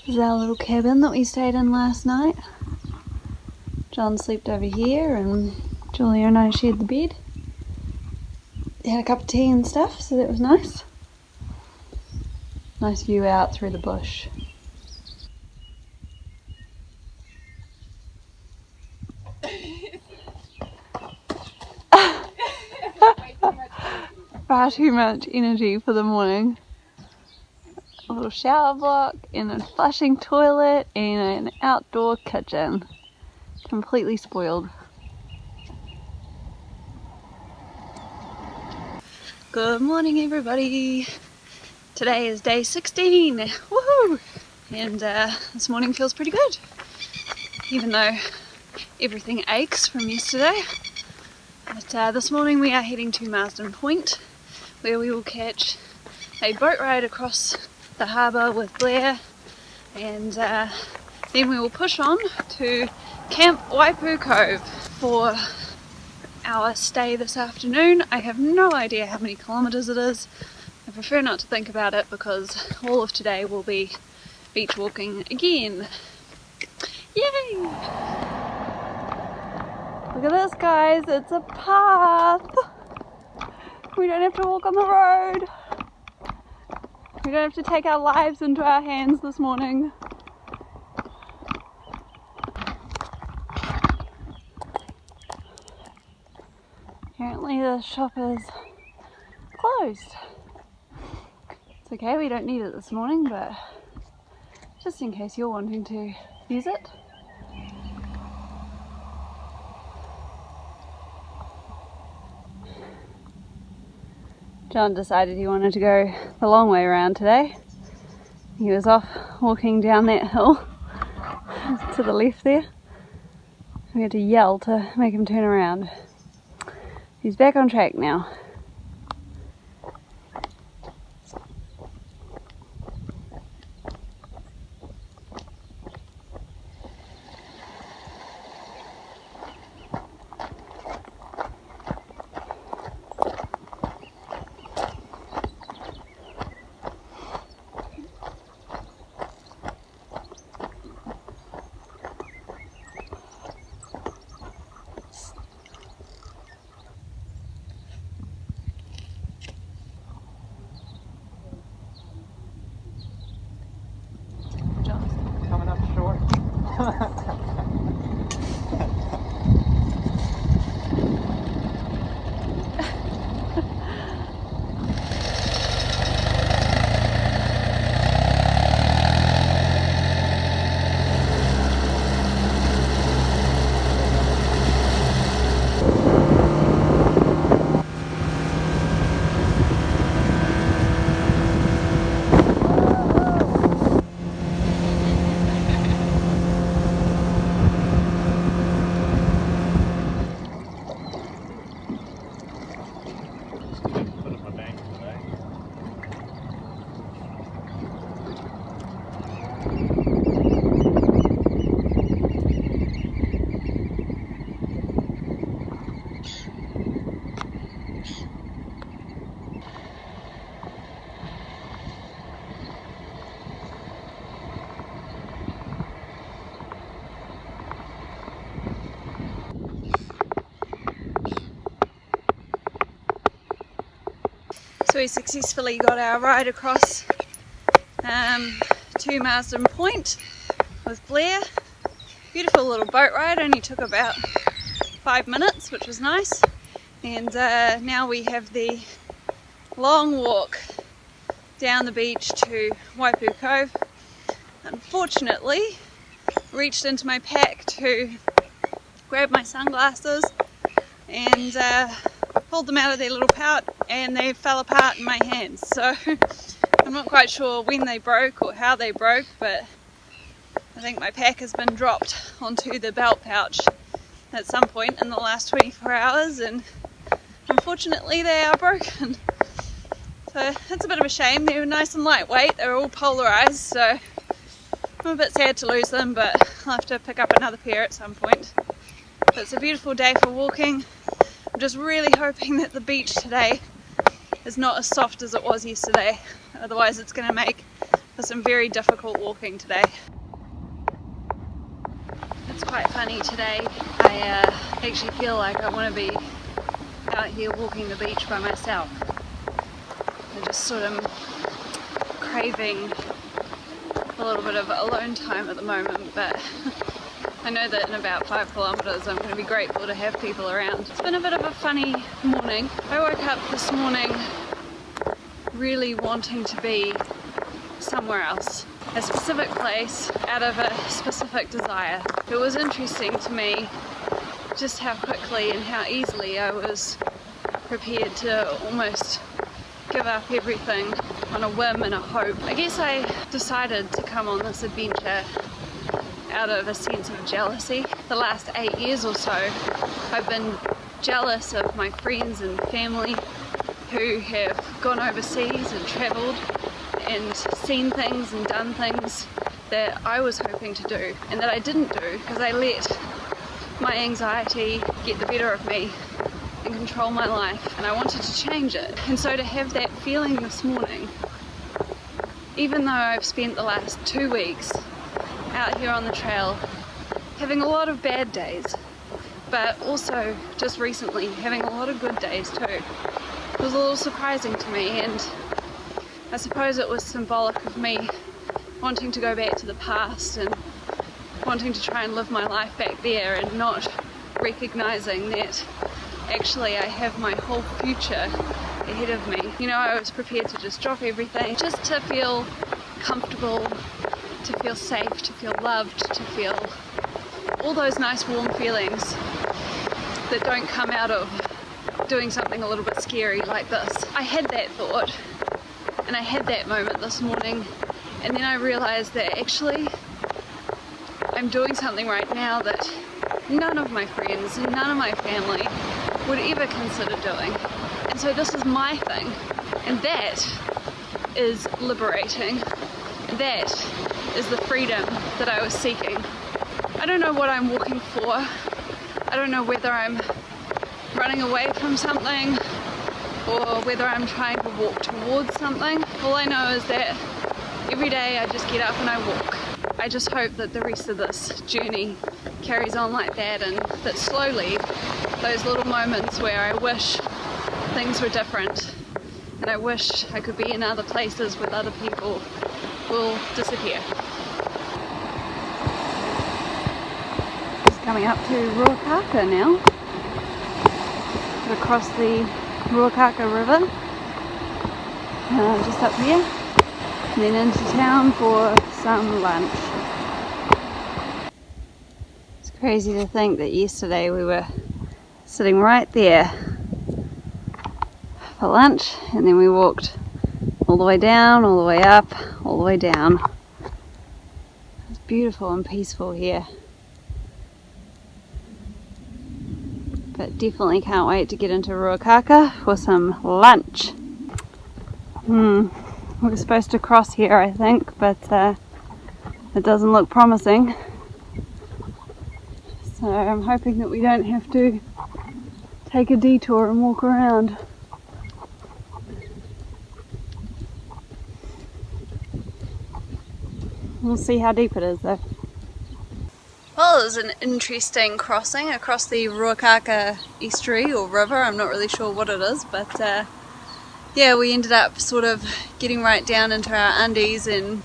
This is our little cabin that we stayed in last night. John slept over here and Julia and I shared the bed. Had a cup of tea and stuff, so that was nice. Nice view out through the bush. Far too much energy for the morning. A little shower block and a flushing toilet and an outdoor kitchen. Completely spoiled. Good morning everybody. Today is day 16. Woohoo! And this morning feels pretty good. Even though everything aches from yesterday. But this morning we are heading to Marsden Point, where we will catch a boat ride across the harbour with Blair, and then we will push on to Camp Waipu Cove for our stay this afternoon. I have no idea how many kilometres it is. I prefer not to think about it because all of today will be beach walking again. Yay! Look at this guys, it's a path! We don't have to walk on the road. We don't have to take our lives into our hands this morning. Apparently the shop is closed. It's okay, we don't need it this morning, but just in case you're wanting to use it. John decided he wanted to go the long way around today. He was off walking down that hill to the left there. We had to yell to make him turn around. He's back on track now. Coming up short. So we successfully got our ride across to Marsden Point with Blair. Beautiful little boat ride, only took about 5 minutes, which was nice. And now we have the long walk down the beach to Waipu Cove. Unfortunately, reached into my pack to grab my sunglasses and pulled them out of their little pouch, and they fell apart in my hands. So I'm not quite sure when they broke or how they broke, but I think my pack has been dropped onto the belt pouch at some point in the last 24 hours, and unfortunately they are broken. So it's a bit of a shame. They were nice and lightweight, they were all polarized, so I'm a bit sad to lose them, but I'll have to pick up another pair at some point. But it's a beautiful day for walking. I'm just really hoping that the beach today is not as soft as it was yesterday, otherwise it's going to make for some very difficult walking today. It's quite funny today. I actually feel like I want to be out here walking the beach by myself. I'm just sort of craving a little bit of alone time at the moment, but I know that in about 5 kilometres I'm going to be grateful to have people around. It's been a bit of a funny morning. I woke up this morning really wanting to be somewhere else, a specific place, out of a specific desire. It was interesting to me just how quickly and how easily I was prepared to almost give up everything on a whim and a hope. I guess I decided to come on this adventure out of a sense of jealousy. The last 8 years or so I've been jealous of my friends and family who have gone overseas and travelled and seen things and done things that I was hoping to do and that I didn't do because I let my anxiety get the better of me and control my life, and I wanted to change it. And so to have that feeling this morning, even though I've spent the last 2 weeks out here on the trail having a lot of bad days, but also just recently having a lot of good days too, it was a little surprising to me, and I suppose it was symbolic of me wanting to go back to the past and wanting to try and live my life back there and not recognizing that actually I have my whole future ahead of me. You know, I was prepared to just drop everything just to feel comfortable, to feel safe, to feel loved, to feel all those nice warm feelings that don't come out of doing something a little bit scary like this. I had that thought and I had that moment this morning, and then I realized that actually I'm doing something right now that none of my friends and none of my family would ever consider doing. And so this is my thing, and that is liberating. That is the freedom that I was seeking. I don't know what I'm walking for. I don't know whether I'm running away from something or whether I'm trying to walk towards something. All I know is that every day I just get up and I walk. I just hope that the rest of this journey carries on like that, and that slowly those little moments where I wish things were different and I wish I could be in other places with other people will disappear. Just coming up to Ruakaka now. Across the Ruakaka River, just up here, and then into town for some lunch. It's crazy to think that yesterday we were sitting right there for lunch, and then we walked all the way down, all the way up, all the way down. It's beautiful and peaceful here. But definitely can't wait to get into Ruakaka for some lunch. We're supposed to cross here, I think, but it doesn't look promising. So I'm hoping that we don't have to take a detour and walk around. We'll see how deep it is though. Well, it was an interesting crossing across the Ruakaka estuary or river. I'm not really sure what it is, but yeah, we ended up sort of getting right down into our undies and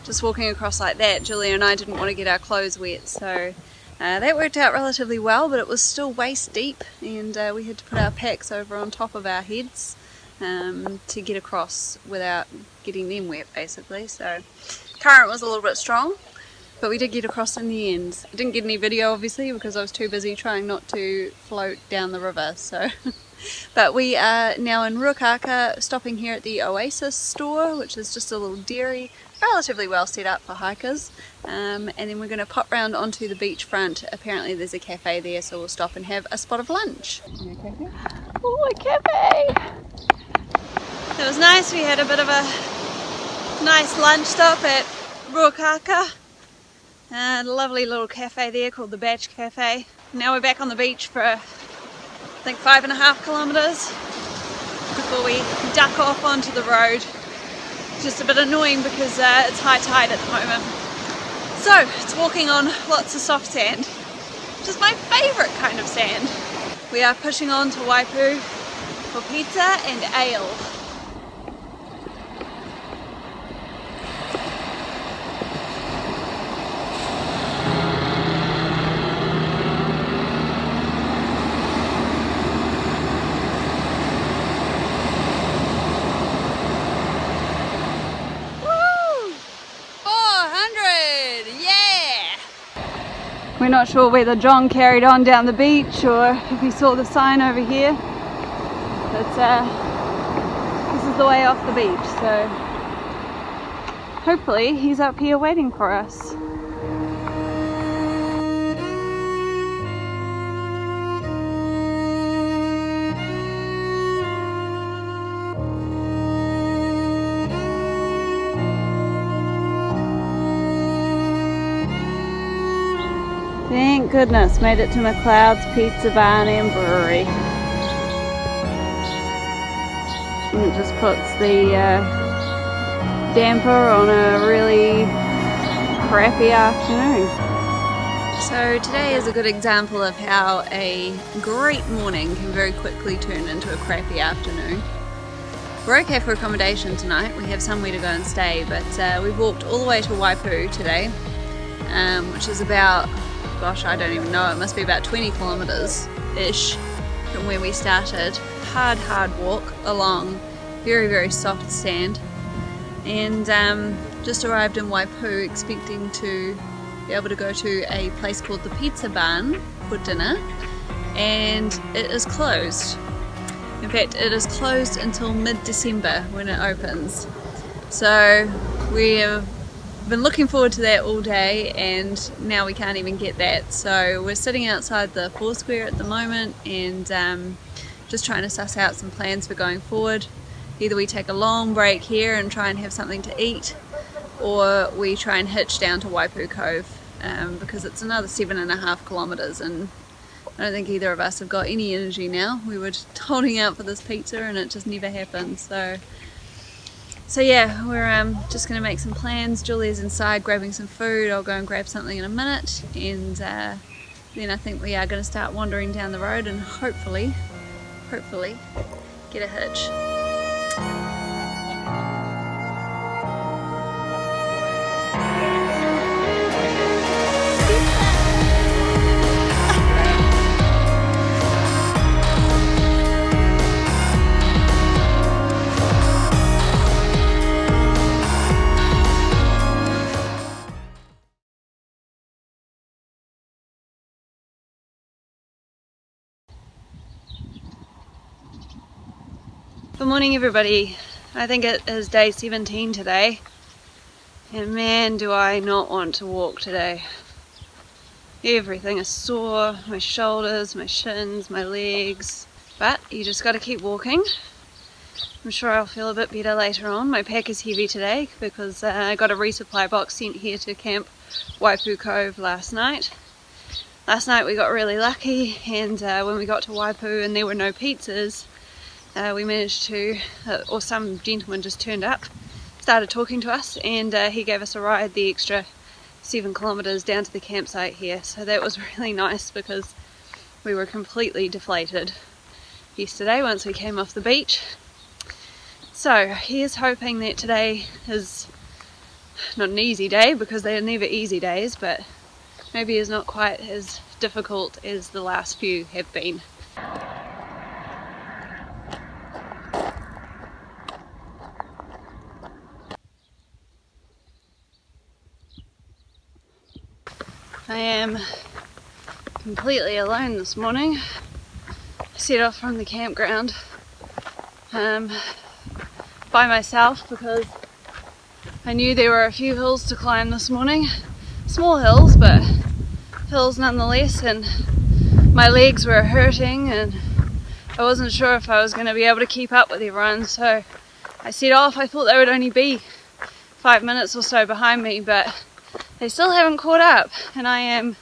just walking across like that. Julia and I didn't want to get our clothes wet, so that worked out relatively well, but it was still waist deep, and we had to put our packs over on top of our heads to get across without getting them wet basically. So current was a little bit strong, but we did get across in the end. I didn't get any video obviously because I was too busy trying not to float down the river. So, but we are now in Ruakaka, stopping here at the Oasis store, which is just a little dairy, relatively well set up for hikers. And then we're going to pop round onto the beachfront. Apparently there's a cafe there, so we'll stop and have a spot of lunch. Oh, a cafe! It was nice. We had a bit of a nice lunch stop at Ruakaka. A lovely little cafe there called the Batch Cafe. Now we're back on the beach for I think 5.5 kilometres before we duck off onto the road It's just a bit annoying because it's high tide at the moment. So it's walking on lots of soft sand, which is my favourite kind of sand. We are pushing on to Waipu for pizza and ale. We're not sure whether John carried on down the beach or if he saw the sign over here, but this is the way off the beach, so hopefully he's up here waiting for us. Thank goodness, made it to McLeod's Pizza Barn and Brewery. And it just puts the damper on a really crappy afternoon. So today is a good example of how a great morning can very quickly turn into a crappy afternoon. We're okay for accommodation tonight, we have somewhere to go and stay, but we've walked all the way to Waipu today, which is about, gosh, I don't even know, it must be about 20 kilometres-ish from where we started. Hard walk along very, very soft sand, and just arrived in Waipu expecting to be able to go to a place called the Pizza Barn for dinner, and it is closed. In fact, it is closed until mid-December when it opens. So we have been looking forward to that all day, and now we can't even get that. So we're sitting outside the Foursquare at the moment and just trying to suss out some plans for going forward. Either we take a long break here and try and have something to eat, or we try and hitch down to Waipu Cove, because it's another 7.5 kilometres, and I don't think either of us have got any energy now. We were just holding out for this pizza and it just never happened. So yeah, we're just going to make some plans. Julia's inside grabbing some food. I'll go and grab something in a minute, and then I think we are going to start wandering down the road and hopefully get a hitch. Good morning everybody. I think it is day 17 today, and man do I not want to walk today. Everything is sore, my shoulders, my shins, my legs, but you just got to keep walking. I'm sure I'll feel a bit better later on. My pack is heavy today because I got a resupply box sent here to Camp Waipu Cove last night. Last night we got really lucky, and when we got to Waipu and there were no pizzas, we managed to, or some gentleman just turned up, started talking to us, and he gave us a ride the extra 7 kilometres down to the campsite here. So that was really nice because we were completely deflated yesterday once we came off the beach. So here's hoping that today is not an easy day, because they are never easy days, but maybe is not quite as difficult as the last few have been. I am completely alone this morning. I set off from the campground by myself because I knew there were a few hills to climb this morning. Small hills, but hills nonetheless, and my legs were hurting and I wasn't sure if I was going to be able to keep up with everyone, so I set off. I thought they would only be 5 minutes or so behind me, but they still haven't caught up, and I am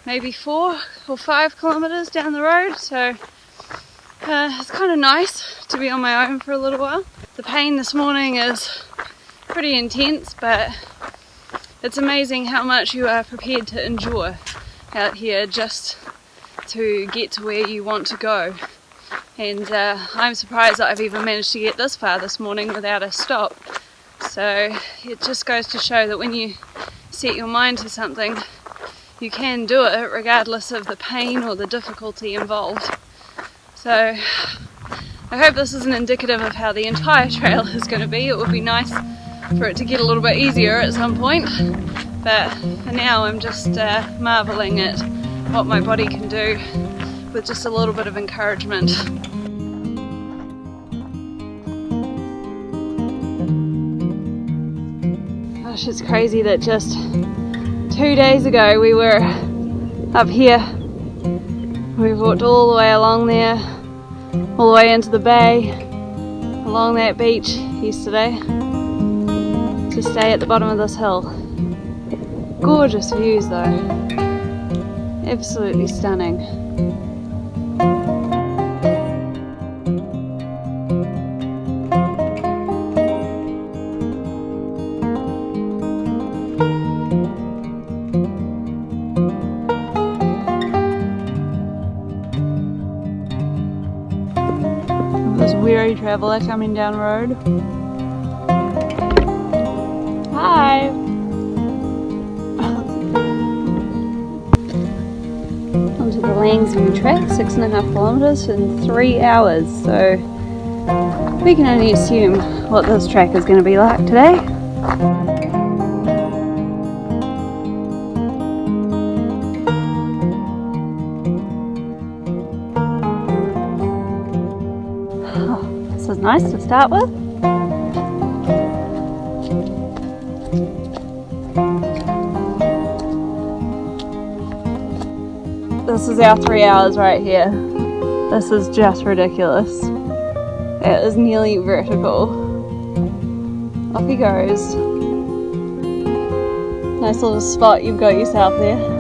maybe 4 or 5 kilometres down the road, so it's kind of nice to be on my own for a little while. The pain this morning is pretty intense, but it's amazing how much you are prepared to endure out here just to get to where you want to go. And I'm surprised that I've even managed to get this far this morning without a stop. So it just goes to show that when you set your mind to something, you can do it regardless of the pain or the difficulty involved. So I hope this isn't indicative of how the entire trail is going to be. It would be nice for it to get a little bit easier at some point, but for now I'm just marvelling at what my body can do with just a little bit of encouragement. Gosh, it's crazy that just 2 days ago we were up here. We walked all the way along there, all the way into the bay, along that beach yesterday, to stay at the bottom of this hill. Gorgeous views though, absolutely stunning. This weary traveller coming down the road. Hi! Onto the Langsview track, 6.5 kilometres in 3 hours, so we can only assume what this track is going to be like today. This is nice to start with. This is our 3 hours right here. This is just ridiculous. It is nearly vertical. Off he goes. Nice little spot you've got yourself there.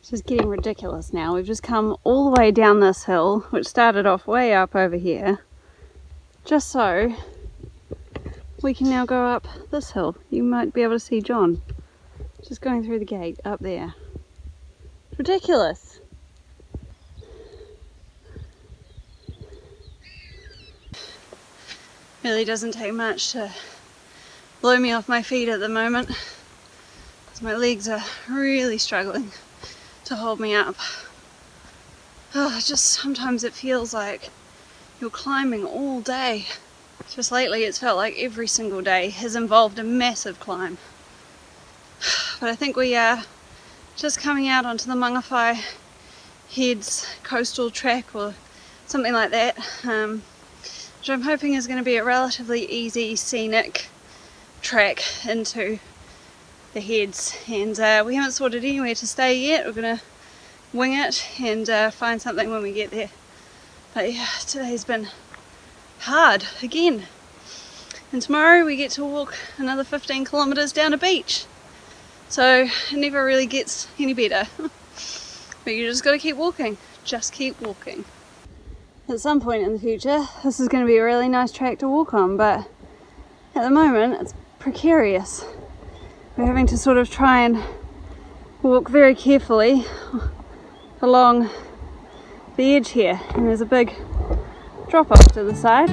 This is getting ridiculous now. We've just come all the way down this hill, which started off way up over here, just so we can now go up this hill. You might be able to see John just going through the gate up there. It's ridiculous. Really doesn't take much to blow me off my feet at the moment, because my legs are really struggling to hold me up. Oh, just sometimes it feels like you're climbing all day Just lately it's felt like every single day has involved a massive climb. But I think we are just coming out onto the Mangawhai Heads Coastal Track or something like that, which I'm hoping is going to be a relatively easy scenic track into the heads. And we haven't sorted anywhere to stay yet. We're going to wing it and find something when we get there. But yeah, today's been hard again. And tomorrow we get to walk another 15 kilometres down a beach. So it never really gets any better. But you just got to keep walking. Just keep walking. At some point in the future, this is going to be a really nice track to walk on, but at the moment it's precarious. We're having to sort of try and walk very carefully along the edge here, and there's a big drop off to the side.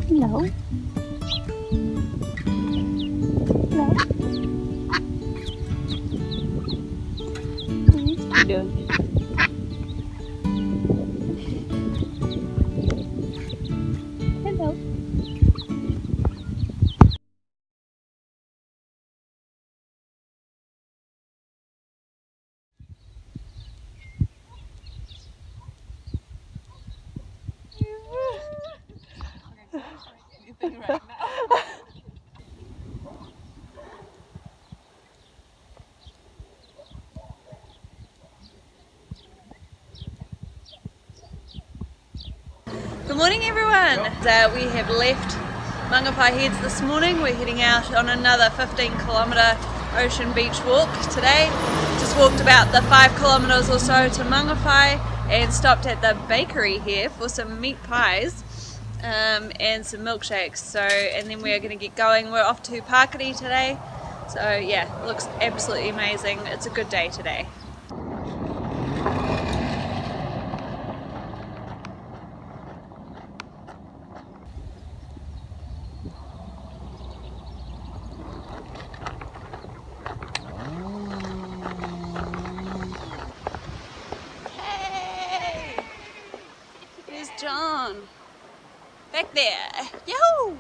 Hello. Hello. What are you doing? Hello. Anything right now. Good morning everyone! We have left Mangawhai Heads this morning. We're heading out on another 15 kilometre ocean beach walk today. Just walked about the 5 kilometres or so to Mangawhai and stopped at the bakery here for some meat pies and some milkshakes. So, and then we're going to get going. We're off to Pakiri today. So yeah, it looks absolutely amazing. It's a good day today. John, back there, yo!